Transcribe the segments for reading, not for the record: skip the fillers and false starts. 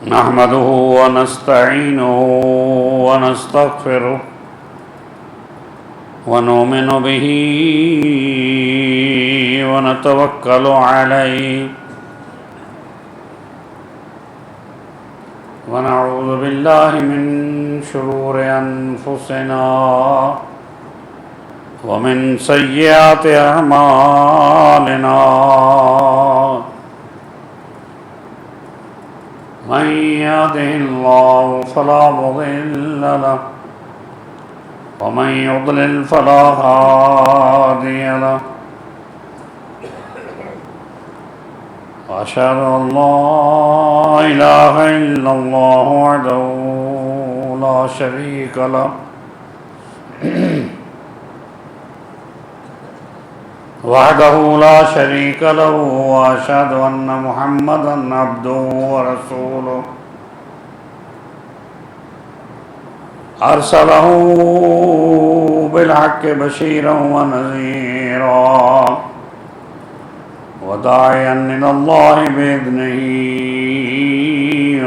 نحمده ونستعينه ونستغفره ونؤمن به ونتوكل عليه ونعوذ بالله من شرور أنفسنا ومن سيئات أعمالنا من يهده الله فلا مضل له ومن يضلل فلا هادي له وأشهد أن لا إله إلا الله وحده لا شريك له وأشهد أن محمدا عبده ورسوله أرسله بالحق بشيرا ونذيرا وداعيا إلى الله بإذنه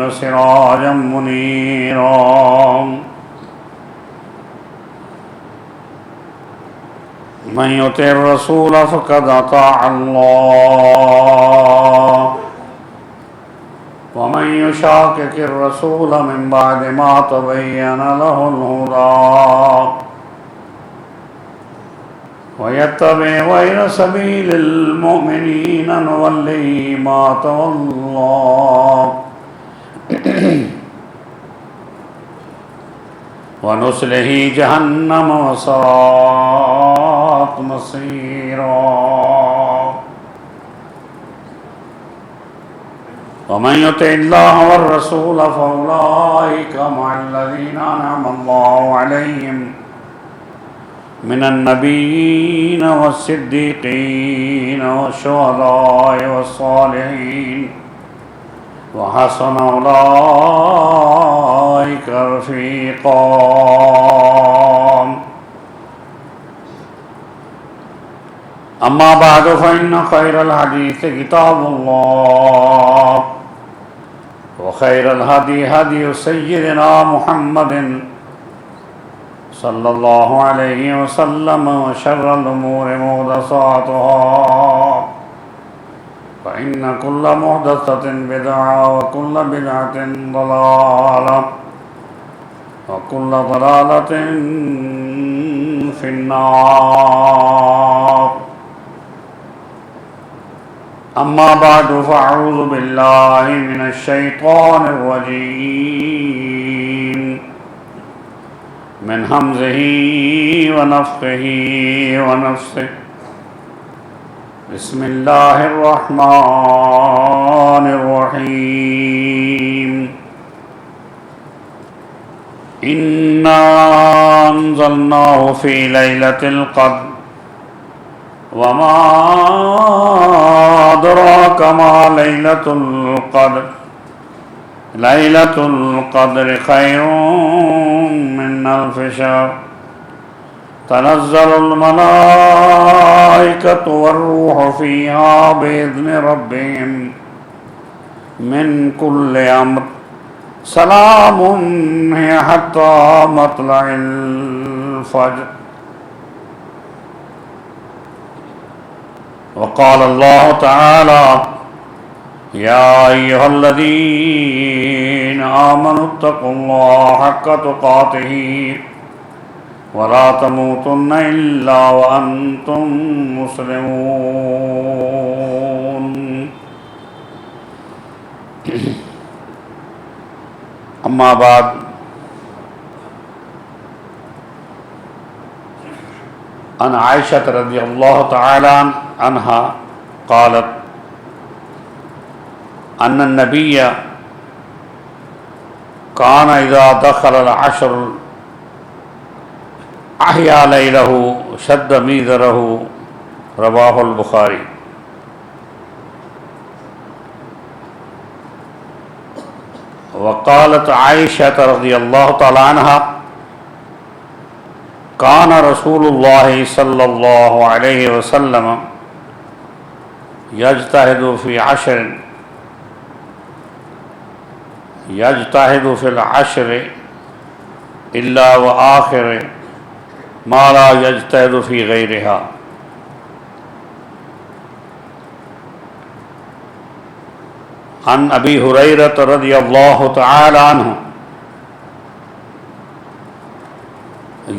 وسراجا منيرا من يطع الرسول فقد أطاع الله ومن يشاقق الرسول من بعد ما تبين له الهدى ويتبع غير سبيل المؤمنين نوله ما تولى ونصله جهنم وساءت مصيرا ومن يطع الله والرسول فأولئك مع الذين أنعم الله عليهم من النبيين والصديقين والشهداء والصالحين وحسن أولئك رفيقا أما بعد فإن خير الحديث كتاب الله وخير الهدي هدي سيدنا محمد صلى الله عليه وسلم وشر الأمور محدثاتها فإن كل محدثة بدعة وكل بدعة ضلالة وكل ضلالة في النار أما بعد فأعوذ بالله من الشيطان الرجيم من همزه ونفخه ونفسه بسم الله الرحمن الرحيم إنا أنزلناه في ليلة القدر وما أدراك ما ليلة القدر ليلة القدر خير من ألف شهر تنزل الملائكة والروح فيها بإذن ربهم من كل أمر سلام هي حتى مطلع الفجر وقال الله تعالى يا أيها الذين آمنوا اتقوا الله حق تقاته ولا تموتن إلا وأنتم مسلمون أما بعد عن عائشة رضي الله تعالى عنها قالت أن النبي كان إذا دخل العشر أحيا ليله شد ميذره رواه البخاري. وقالت عائشة رضي الله تعالى عنها کان رسول اللہ صلی اللہ علیہ وسلم یجتہد فی العشر الا وآخر ما لا یجتہد فی غیرہا۔ عن ابی ہریرہ رضی اللہ تعالی عنہ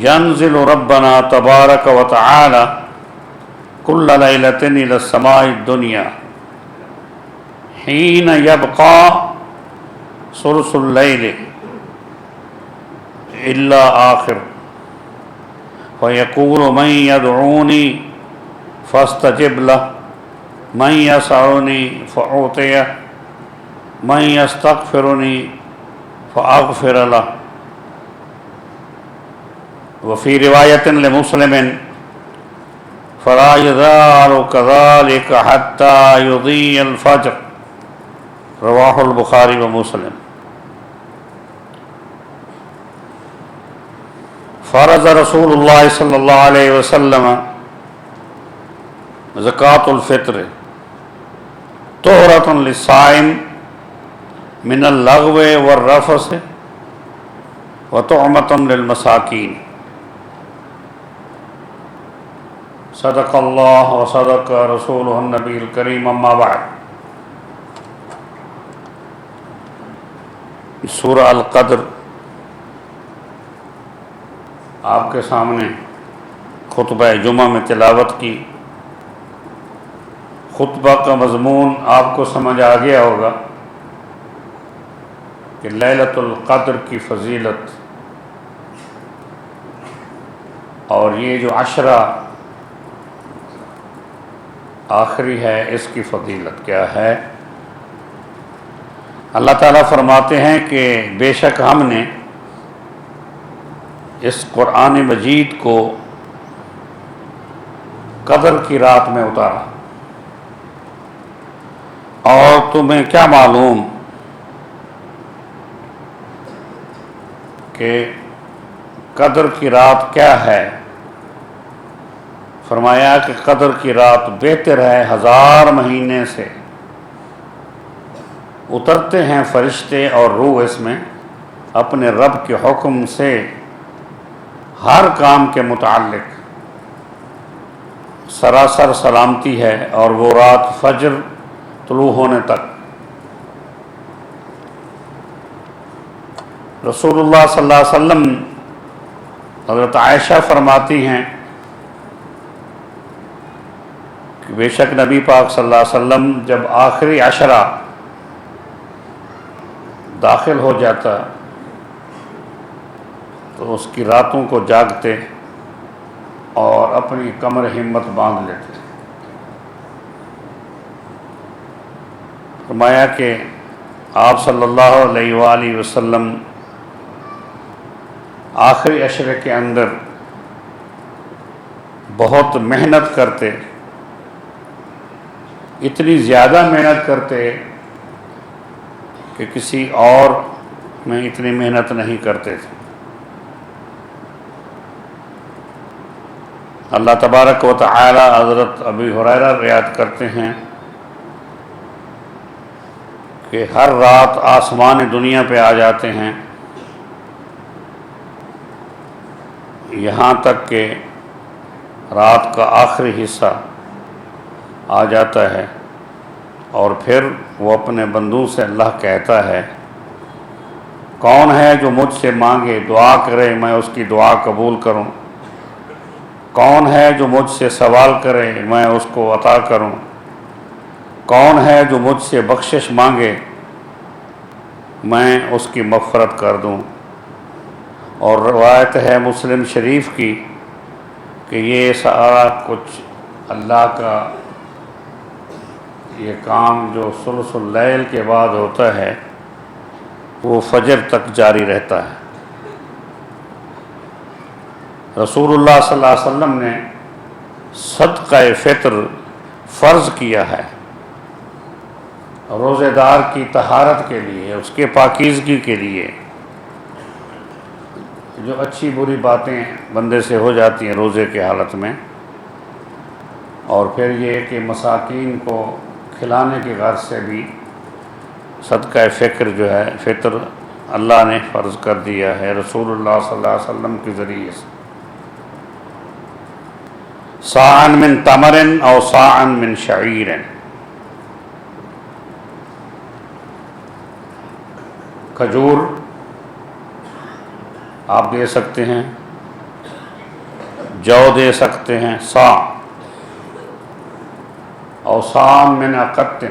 ينزل ربنا تبارك وتعالى كل ليلة إلى السماء الدنيا حين يبقى ثلث الليل إلا آخر فيقول من يدعوني فاستجب له من يسألني فأعطيه من يستغفرني فأغفر له۔ وفي رواية لمسلم فلا يزال كذلك حتى يضيء الفجر، رواه البخاري ومسلم۔ فرض رسول الله صلى الله عليه وسلم زكاة الفطر طهرة للصائم من اللغو والرفث وطعمة للمساكين۔ صدق اللہ وصدق رسولہ النبی الکریم، اما بعد۔ سورہ القدر آپ کے سامنے خطبہ جمعہ میں تلاوت کی۔ خطبہ کا مضمون آپ کو سمجھ آ گیا ہوگا کہ لیلۃ القدر کی فضیلت، اور یہ جو عشرہ آخری ہے اس کی فضیلت کیا ہے۔ اللہ تعالیٰ فرماتے ہیں کہ بے شک ہم نے اس قرآن مجید کو قدر کی رات میں اتارا، اور تمہیں کیا معلوم کہ قدر کی رات کیا ہے؟ فرمایا کہ قدر کی رات بہتر ہے 1000 مہینے سے۔ اترتے ہیں فرشتے اور روح اس میں اپنے رب کے حکم سے ہر کام کے متعلق۔ سراسر سلامتی ہے، اور وہ رات فجر طلوع ہونے تک۔ رسول اللہ صلی اللہ علیہ وسلم، حضرت عائشہ فرماتی ہیں کہ بے شک نبی پاک صلی اللہ علیہ وسلم جب آخری عشرہ داخل ہو جاتا تو اس کی راتوں کو جاگتے اور اپنی کمر ہمت باندھ لیتے۔ فرمایا کہ آپ صلی اللہ علیہ وآلہ وسلم آخری عشرے کے اندر بہت محنت کرتے، اتنی زیادہ محنت کرتے کہ کسی اور میں اتنی محنت نہیں کرتے تھے۔ اللہ تبارک و تعالی حضرت ابی ہریرہ روایت کرتے ہیں کہ ہر رات آسمان دنیا پہ آ جاتے ہیں، یہاں تک کہ رات کا آخری حصہ آ جاتا ہے، اور پھر وہ اپنے بندوں سے اللہ کہتا ہے کون ہے جو مجھ سے مانگے دعا کرے میں اس کی دعا قبول کروں، کون ہے جو مجھ سے سوال کرے میں اس کو عطا کروں، کون ہے جو مجھ سے بخشش مانگے میں اس کی مغفرت کر دوں۔ اور روایت ہے مسلم شریف کی کہ یہ سارا کچھ اللہ کا یہ کام جو ثلث اللیل کے بعد ہوتا ہے وہ فجر تک جاری رہتا ہے۔ رسول اللہ صلی اللہ علیہ وسلم نے صدقہ فطر فرض کیا ہے روزے دار کی طہارت کے لیے، اس کے پاکیزگی کے لیے۔ جو اچھی بری باتیں بندے سے ہو جاتی ہیں روزے کے حالت میں، اور پھر یہ کہ مساکین کو کھلانے کی غرض سے بھی صدقہ فکر جو ہے فطر اللہ نے فرض کر دیا ہے رسول اللہ صلی اللہ علیہ وسلم کے ذریعے سے، صاعًا من تمر او صاعًا من شعیر، کھجور آپ دے سکتے ہیں، جو دے سکتے ہیں صاع، او صاع من عقت،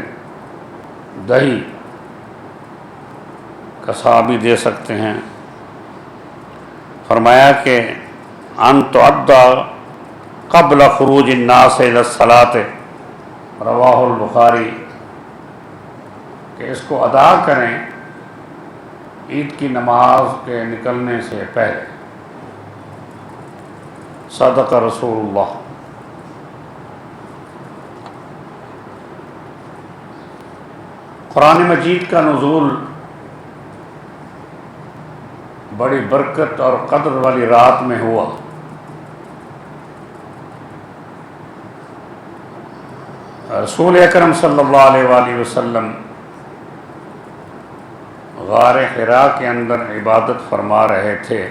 دہی کا صاع بھی دے سکتے ہیں۔ فرمایا کہ ان تعدى قبل خروج الناس الى الصلاة، رواہ البخاری، کہ اس کو ادا کریں عید کی نماز کے نکلنے سے پہلے۔ صدق رسول اللہ۔ قرآن مجید کا نزول بڑی برکت اور قدر والی رات میں ہوا۔ رسول اکرم صلی اللہ علیہ وآلہ وسلم غار حرا کے اندر عبادت فرما رہے تھے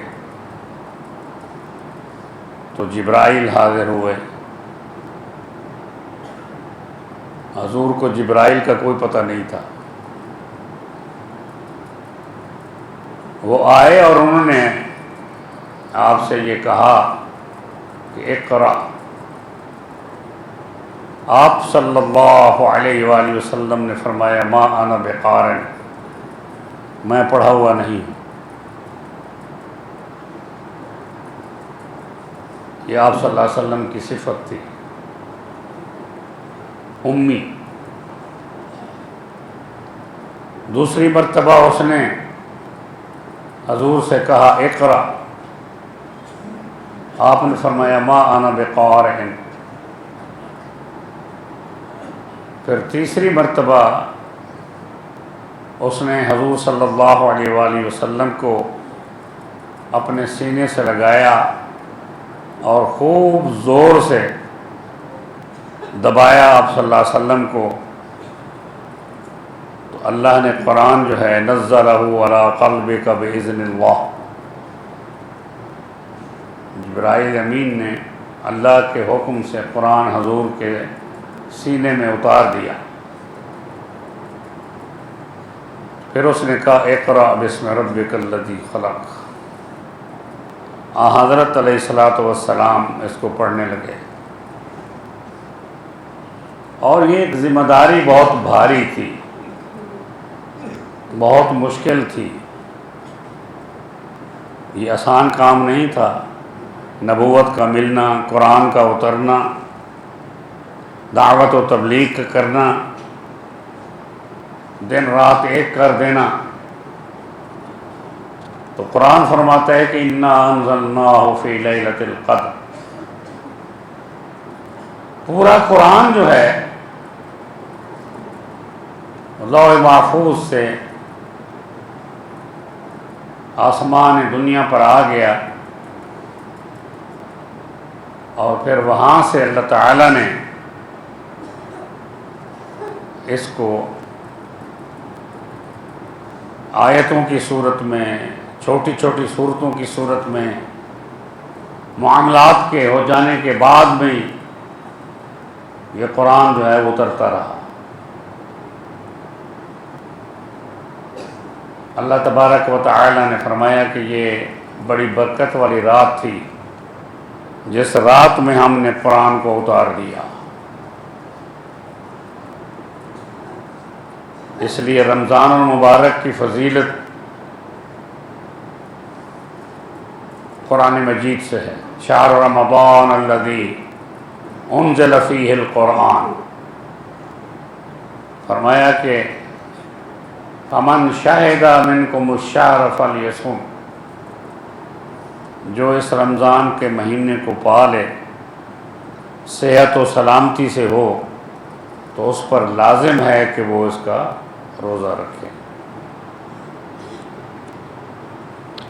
تو جبرائیل حاضر ہوئے۔ حضور کو جبرائیل کا کوئی پتہ نہیں تھا، وہ آئے اور انہوں نے آپ سے یہ کہا کہ اقرأ۔ آپ صلی اللہ علیہ وآلہ وسلم نے فرمایا ما انا بقارئ، میں پڑھا ہوا نہیں ہوں۔ یہ آپ صلی اللہ علیہ وسلم کی صفت تھی، امی۔ دوسری مرتبہ اس نے حضور سے کہا اقرأ، آپ نے فرمایا ما انا بقارئ۔ پھر تیسری مرتبہ اس نے حضور صلی اللہ علیہ وآلہ وسلم کو اپنے سینے سے لگایا اور خوب زور سے دبایا آپ صلی اللہ علیہ وسلم کو، تو اللہ نے قرآن جو ہے نزلہ علی قلبک بإذن اللہ، جبرائیل امین نے اللہ کے حکم سے قرآن حضور کے سینے میں اتار دیا۔ پھر اس نے کہا اقرأ بسم ربک الذی خلق۔ حضرت علیہ الصلاۃ والسلام اس کو پڑھنے لگے، اور یہ ایک ذمہ داری بہت بھاری تھی، بہت مشکل تھی، یہ آسان کام نہیں تھا۔ نبوت کا ملنا، قرآن کا اترنا، دعوت و تبلیغ کا کرنا، دن رات ایک کر دینا۔ تو قرآن فرماتا ہے کہ انا انزلناہ فی لیلۃ القدر، پورا قرآن جو ہے لوح محفوظ سے آسمان دنیا پر آ گیا، اور پھر وہاں سے اللہ تعالیٰ نے اس کو آیتوں کی صورت میں، چھوٹی چھوٹی صورتوں کی صورت میں، معاملات کے ہو جانے کے بعد میں یہ قرآن جو ہے وہ اترتا رہا۔ اللہ تبارک و تعالی نے فرمایا کہ یہ بڑی برکت والی رات تھی جس رات میں ہم نے قرآن کو اتار دیا۔ اس لیے رمضان المبارک کی فضیلت قرآن مجید سے ہے۔ شہر رمضان الذی انزل فیہ القرآن، فرمایا کہ فمن شہد منکم الشہر فلیصم، جو اس رمضان کے مہینے کو پالے، صحت و سلامتی سے ہو، تو اس پر لازم ہے کہ وہ اس کا روزہ رکھے۔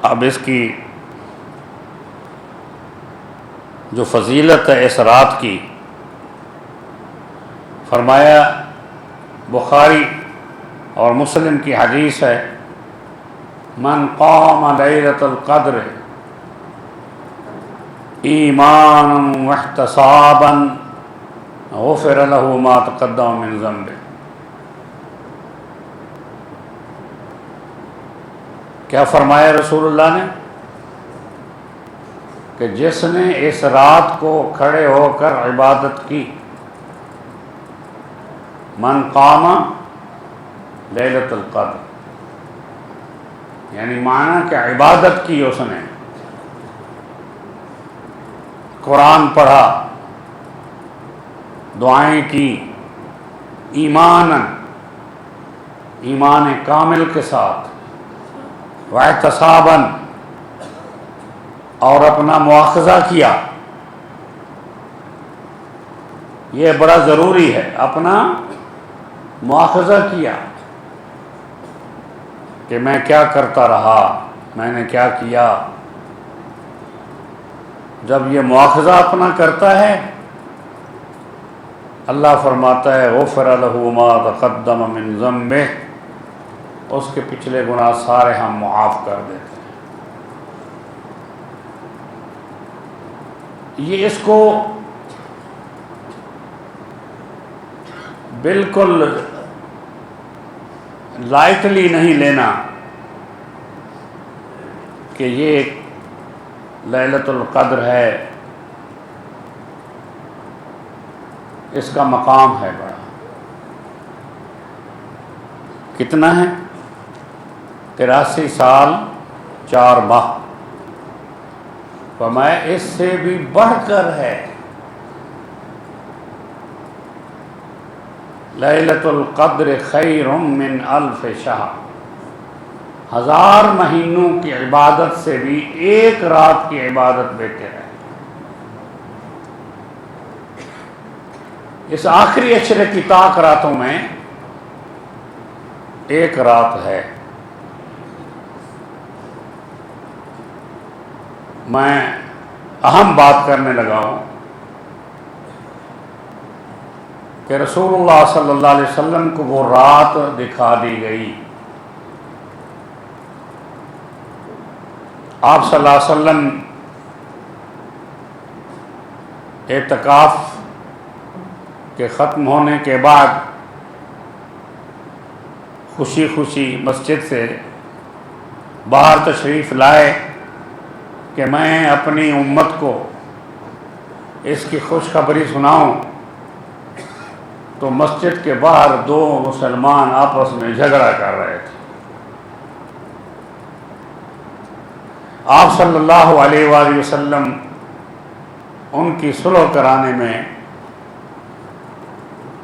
اب اس کی جو فضیلت ہے اس رات کی، فرمایا بخاری اور مسلم کی حدیث ہے، من قام لیلۃ القدر ایمانا واحتسابا غفر له ما تقدم من ذنبه۔ کیا فرمایا رسول اللہ نے کہ جس نے اس رات کو کھڑے ہو کر عبادت کی، من قام لیلۃ القدر، یعنی معنی کہ عبادت کی، اس نے قرآن پڑھا، دعائیں کی، ایمان کامل کے ساتھ، واحتساباً، اور اپنا مواخذہ کیا۔ یہ بڑا ضروری ہے، اپنا مواخذہ کیا کہ میں کیا کرتا رہا، میں نے کیا کیا۔ جب یہ مواخذہ اپنا کرتا ہے، اللہ فرماتا ہے غفر لہ ما تقدم من ذنبہ، اس کے پچھلے گناہ سارے ہم معاف کر دیتے ہیں۔ یہ اس کو بالکل لائٹلی نہیں لینا کہ یہ لیلۃ القدر ہے، اس کا مقام ہے بڑا۔ کتنا ہے؟ 83 سال 4 ماہ، فرمایا اس سے بھی بڑھ کر ہے لیلۃ القدر خیر من الف شہر، 1000 مہینوں کی عبادت سے بھی ایک رات کی عبادت بہتر ہے۔ اس آخری عشرے کی طاق راتوں میں ایک رات ہے۔ میں اہم بات کرنے لگا ہوں کہ رسول اللہ صلی اللہ علیہ وسلم کو وہ رات دکھا دی گئی۔ آپ صلی اللہ علیہ وسلم اعتکاف کے ختم ہونے کے بعد خوشی خوشی مسجد سے باہر تشریف لائے کہ میں اپنی امت کو اس کی خوشخبری سناؤں، تو مسجد کے باہر 2 مسلمان آپس میں جھگڑا کر رہے تھے۔ آپ صلی اللہ علیہ وآلہ وسلم ان کی صلح کرانے میں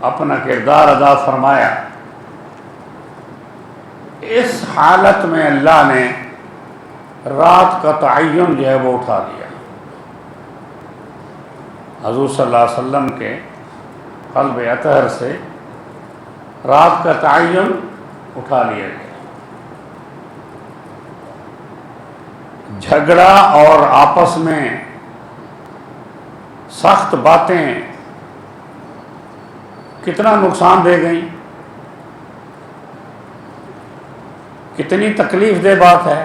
اپنا کردار ادا فرمایا۔ اس حالت میں اللہ نے رات کا تعین جو ہے وہ اٹھا لیا۔ حضور صلی اللہ علیہ وسلم کے قلب اطہر سے رات کا تعین اٹھا لیا گیا۔ جھگڑا اور آپس میں سخت باتیں کتنا نقصان دے گئیں، کتنی تکلیف دہ بات ہے،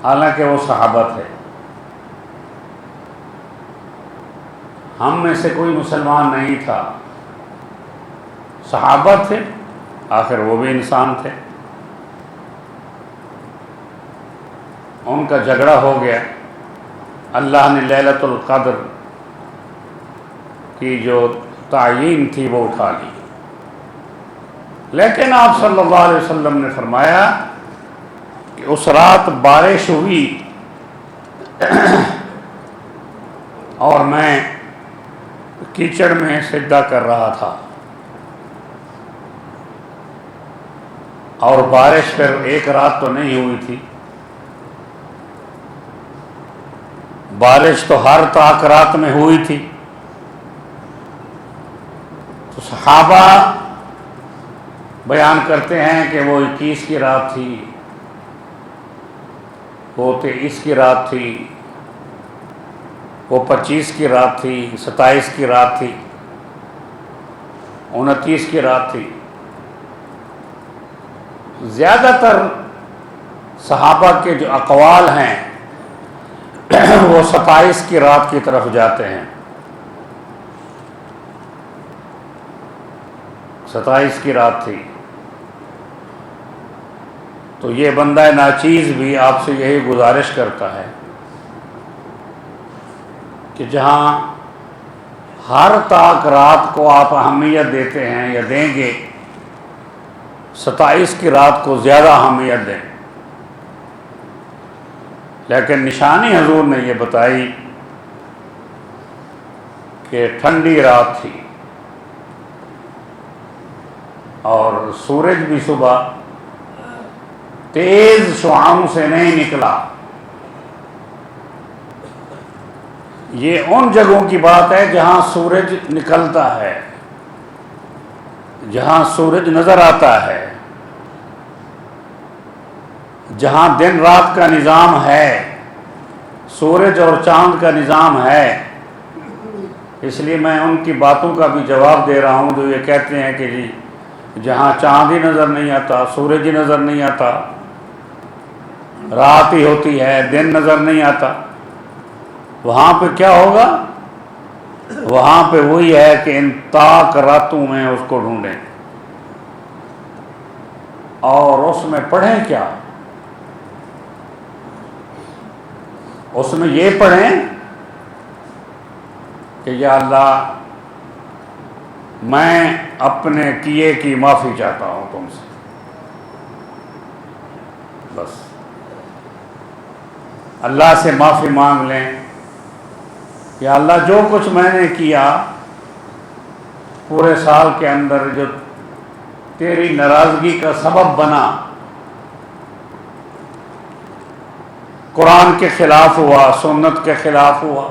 حالانکہ وہ صحابت ہے۔ ہم میں سے کوئی مسلمان نہیں تھا، صحابت تھے، آخر وہ بھی انسان تھے۔ ان کا جھگڑا ہو گیا، اللہ نے لیلۃ القدر کی جو تعیین تھی وہ اٹھا لی، لیکن آپ صلی اللہ علیہ وسلم نے فرمایا کہ اس رات بارش ہوئی اور میں کیچڑ میں سجدہ کر رہا تھا، اور بارش پھر ایک رات تو نہیں ہوئی تھی، بارش تو ہر طاق رات میں ہوئی تھی۔ تو صحابہ بیان کرتے ہیں کہ وہ 21 کی رات تھی، وہ 23 کی رات تھی، وہ 25 کی رات تھی، 27 کی رات تھی، 29 کی رات تھی۔ زیادہ تر صحابہ کے جو اقوال ہیں وہ 27 کی رات کی طرف جاتے ہیں۔ 27 کی رات تھی۔ تو یہ بندہ ناچیز بھی آپ سے یہی گزارش کرتا ہے کہ جہاں ہر طاق رات کو آپ اہمیت دیتے ہیں یا دیں گے، 27 کی رات کو زیادہ اہمیت دیں۔ لیکن نشانی حضور نے یہ بتائی کہ ٹھنڈی رات تھی اور سورج بھی صبح تیز شعاعوں سے نہیں نکلا۔ یہ ان جگہوں کی بات ہے جہاں سورج نکلتا ہے، جہاں سورج نظر آتا ہے، جہاں دن رات کا نظام ہے، سورج اور چاند کا نظام ہے۔ اس لیے میں ان کی باتوں کا بھی جواب دے رہا ہوں جو یہ کہتے ہیں کہ جی جہاں چاند ہی نظر نہیں آتا، سورج ہی نظر نہیں آتا، رات ہی ہوتی ہے، دن نظر نہیں آتا، وہاں پہ کیا ہوگا؟ وہاں پہ وہی ہے کہ ان طاق راتوں میں اس کو ڈھونڈیں اور اس میں پڑھیں کیا؟ اس میں یہ پڑھیں کہ یا اللہ میں اپنے کیے کی معافی چاہتا ہوں تم سے، بس اللہ سے معافی مانگ لیں۔ یا اللہ جو کچھ میں نے کیا پورے سال کے اندر جو تیری ناراضگی کا سبب بنا، قرآن کے خلاف ہوا، سنت کے خلاف ہوا،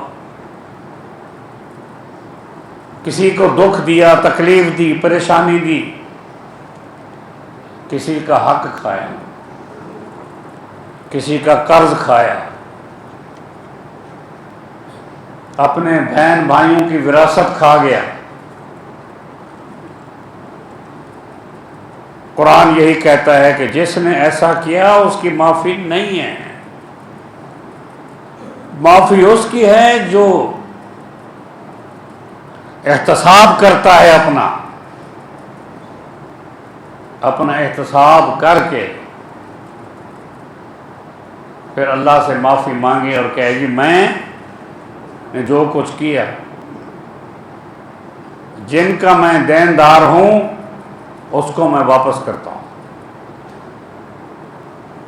کسی کو دکھ دیا، تکلیف دی، پریشانی دی، کسی کا حق کھایا، کسی کا قرض کھایا، اپنے بہن بھائیوں کی وراثت کھا گیا، قرآن یہی کہتا ہے کہ جس نے ایسا کیا اس کی معافی نہیں ہے۔ معافی اس کی ہے جو احتساب کرتا ہے، اپنا احتساب کر کے پھر اللہ سے معافی مانگے اور کہے گی میں نے جو کچھ کیا، جن کا میں دیندار ہوں اس کو میں واپس کرتا ہوں۔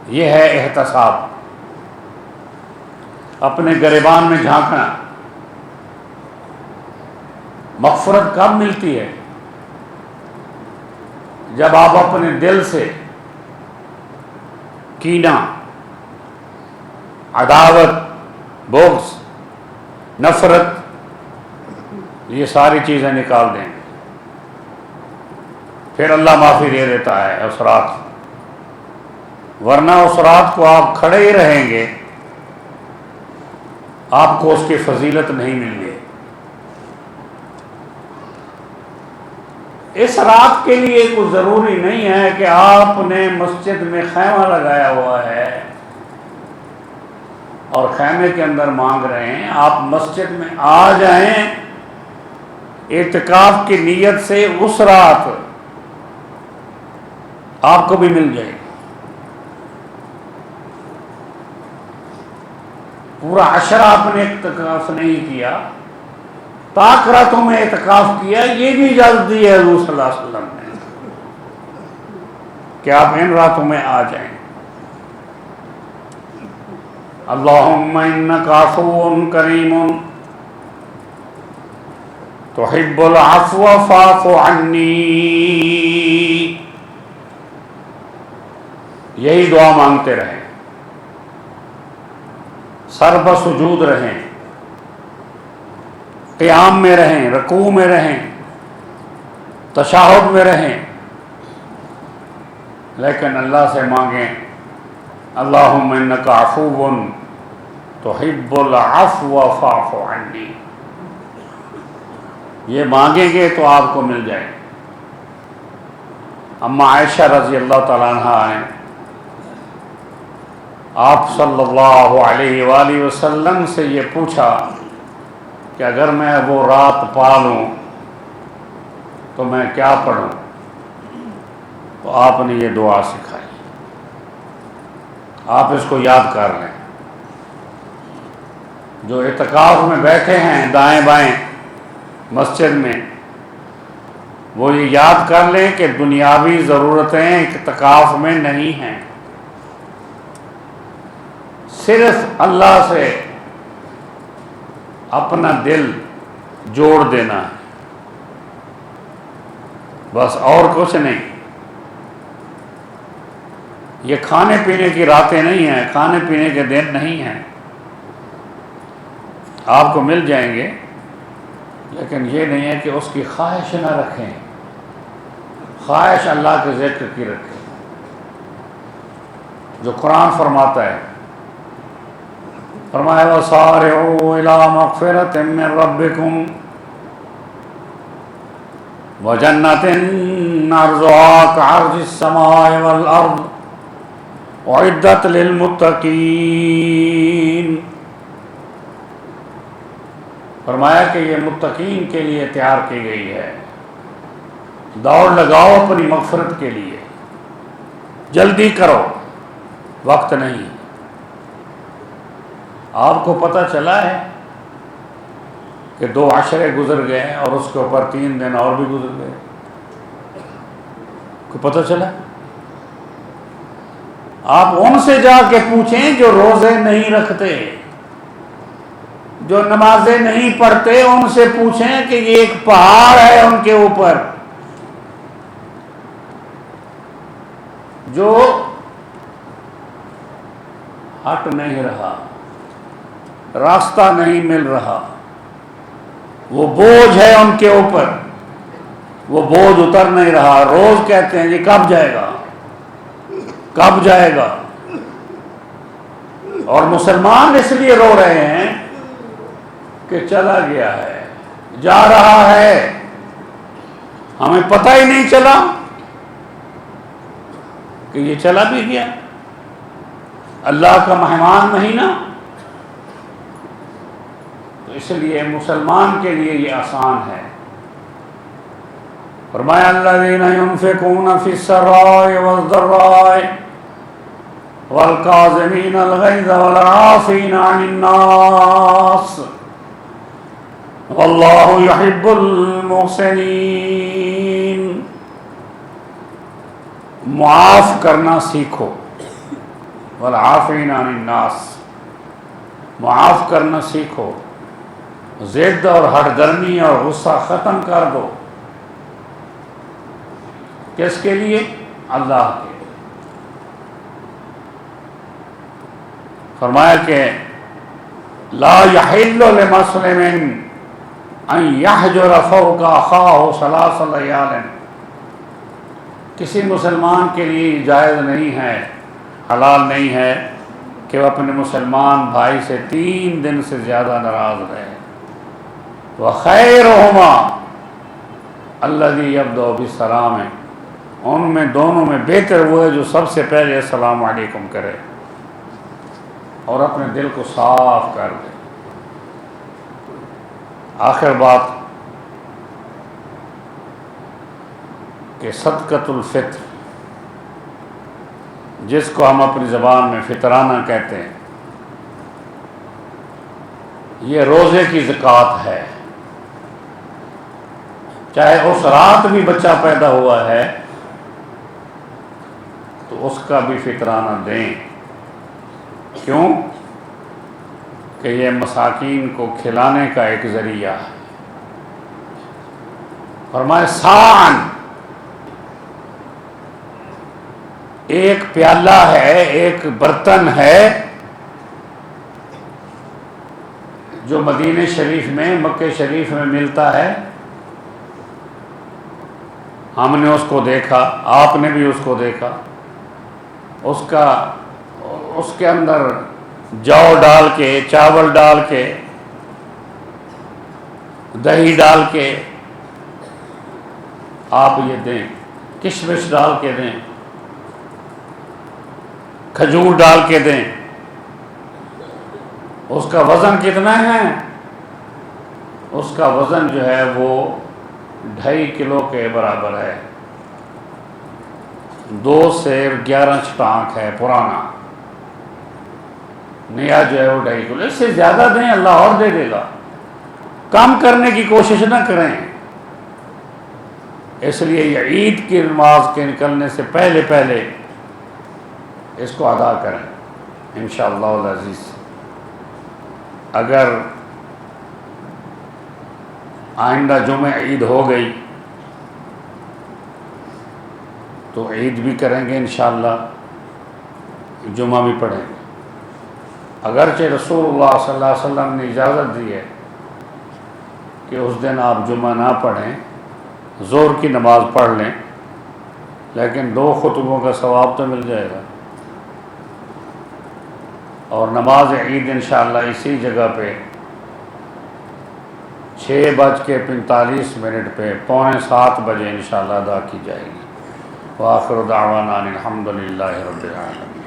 یہ ہے احتساب، اپنے گریبان میں جھانکنا۔ مغفرت کب ملتی ہے؟ جب آپ اپنے دل سے کینہ، عداوت، بغض، نفرت، یہ ساری چیزیں نکال دیں، پھر اللہ معافی دے دیتا ہے اس رات۔ ورنہ اس رات کو آپ کھڑے ہی رہیں گے، آپ کو اس کی فضیلت نہیں مل گی۔ اس رات کے لیے کوئی ضروری نہیں ہے کہ آپ نے مسجد میں خیمہ لگایا ہوا ہے اور خیمے کے اندر مانگ رہے ہیں۔ آپ مسجد میں آ جائیں اعتکاف کی نیت سے، اس رات آپ کو بھی مل جائے گی۔ پورا عشرہ آپ نے اعتکاف نہیں کیا، طاق راتوں میں اعتکاف کیا، یہ بھی اجازت دی ہے حضور صلی اللہ علیہ وسلم نے کہ آپ ان راتوں میں آ جائیں۔ اللہم انک عفو کریم تحب العفو فاعف عنی، یہی دعا مانگتے رہیں، سر بسجود رہیں، قیام میں رہیں، رکوع میں رہیں، تشہد میں رہیں، لیکن اللہ سے مانگیں اللہم انک عفو تحب العفو فاعف عنی، یہ مانگیں گے تو آپ کو مل جائے گا۔ اما عائشہ رضی اللہ تعالیٰ عنہ ہیں، آپ صلی اللہ علیہ وآلہ وسلم سے یہ پوچھا کہ اگر میں وہ رات پا لوں تو میں کیا پڑھوں، تو آپ نے یہ دعا سکھائی، آپ اس کو یاد کر لیں۔ جو اعتکاف میں بیٹھے ہیں دائیں بائیں مسجد میں، وہ یہ یاد کر لیں کہ دنیاوی ضرورتیں اعتکاف میں نہیں ہیں، صرف اللہ سے اپنا دل جوڑ دینا ہے، بس اور کچھ نہیں۔ یہ کھانے پینے کی راتیں نہیں ہیں، کھانے پینے کے دن نہیں ہیں، آپ کو مل جائیں گے، لیکن یہ نہیں ہے کہ اس کی خواہش نہ رکھیں، خواہش اللہ کے ذکر کی رکھیں۔ جو قرآن فرماتا ہے، فرمایا وَسَارِعُوا إِلَىٰ مَغْفِرَةٍ مِّن رَبِّكُمْ وَجَنَّةٍ عَرْضُهَا كَعَرْضِ السَّمَاءِ وَالْأَرْضِ أُعِدَّتْ لِلْمُتَّقِينَ۔ فرمایا کہ یہ متقین کے لیے تیار کی گئی ہے، دوڑ لگاؤ اپنی مغفرت کے لیے، جلدی کرو، وقت نہیں۔ آپ کو پتہ چلا ہے کہ 2 عشرے گزر گئے اور اس کے اوپر 3 دن اور بھی گزر گئے، کو پتہ چلا؟ آپ ان سے جا کے پوچھیں جو روزے نہیں رکھتے، جو نمازیں نہیں پڑھتے، ان سے پوچھیں کہ یہ ایک پہاڑ ہے ان کے اوپر جو ہٹ نہیں رہا، راستہ نہیں مل رہا، وہ بوجھ ہے ان کے اوپر، وہ بوجھ اتر نہیں رہا، روز کہتے ہیں یہ کب جائے گا، کب جائے گا۔ اور مسلمان اس لیے رو رہے ہیں کہ چلا گیا ہے، جا رہا ہے، ہمیں پتہ ہی نہیں چلا کہ یہ چلا بھی گیا۔ اللہ کا مہمان مہینہ، تو اس لیے مسلمان کے لیے یہ آسان ہے۔ فرمایا الذین ينفقون فی السراء والضراء والکاظمین الغیظ والعافین عن الناس واللہ یحب المحسنین۔ معاف کرنا سیکھو، والعافین عن الناس، معاف کرنا سیکھو، ضد اور ہٹ درمی اور غصہ ختم کر دو۔ کس کے لیے؟ اللہ کے۔ فرمایا کہ لا يحل لمسلم ان يحجر فوق اخاه 3 لیال، کسی مسلمان کے لیے جائز نہیں ہے، حلال نہیں ہے کہ وہ اپنے مسلمان بھائی سے 3 دن سے زیادہ ناراض رہے۔ وَخَيْرُهُمَا الَّذِي يَبْدَأُ بِالسَّلَامِ، ان میں دونوں میں بہتر وہ ہے جو سب سے پہلے السلام علیکم کرے اور اپنے دل کو صاف کر دے۔ آخر بات کہ صدقۃ الفطر، جس کو ہم اپنی زبان میں فطرانہ کہتے ہیں، یہ روزے کی زکوٰۃ ہے۔ چاہے اس رات بھی بچہ پیدا ہوا ہے تو اس کا بھی فطرانہ دیں۔ کیوں؟ کہ یہ مساکین کو کھلانے کا ایک ذریعہ ہے۔ فرمائے سان، ایک پیالہ ہے، ایک برتن ہے جو مدینہ شریف میں، مکہ شریف میں ملتا ہے۔ ہم نے اس کو دیکھا، آپ نے بھی اس کو دیکھا، اس کے اندر جو ڈال کے، چاول ڈال کے، دہی ڈال کے آپ یہ دیں، کشمش ڈال کے دیں، کھجور ڈال کے دیں۔ اس کا وزن کتنا ہے؟ اس کا وزن جو ہے وہ 2.5 کلو کے برابر ہے۔ 2 سیر 11 چھٹانک ہے پرانا، نیا جو ہے وہ 2.5 کلو۔ اس سے زیادہ دیں، اللہ اور دے دے گا، کم کرنے کی کوشش نہ کریں۔ اس لیے یہ عید کی نماز کے نکلنے سے پہلے پہلے اس کو ادا کریں انشاءاللہ العزیز۔ اگر آئندہ جمعہ عید ہو گئی تو عید بھی کریں گے انشاءاللہ، جمعہ بھی پڑھیں گے۔ اگرچہ رسول اللہ صلی اللہ علیہ وسلم نے اجازت دی ہے کہ اس دن آپ جمعہ نہ پڑھیں، ظہر کی نماز پڑھ لیں، لیکن 2 خطبوں کا ثواب تو مل جائے گا۔ اور نماز عید انشاءاللہ اسی جگہ پہ 6:45 پہ 6:45 بجے انشاءاللہ ادا کی جائے گی۔ وآخر دعوانا ان الحمد للہ رب العالمین۔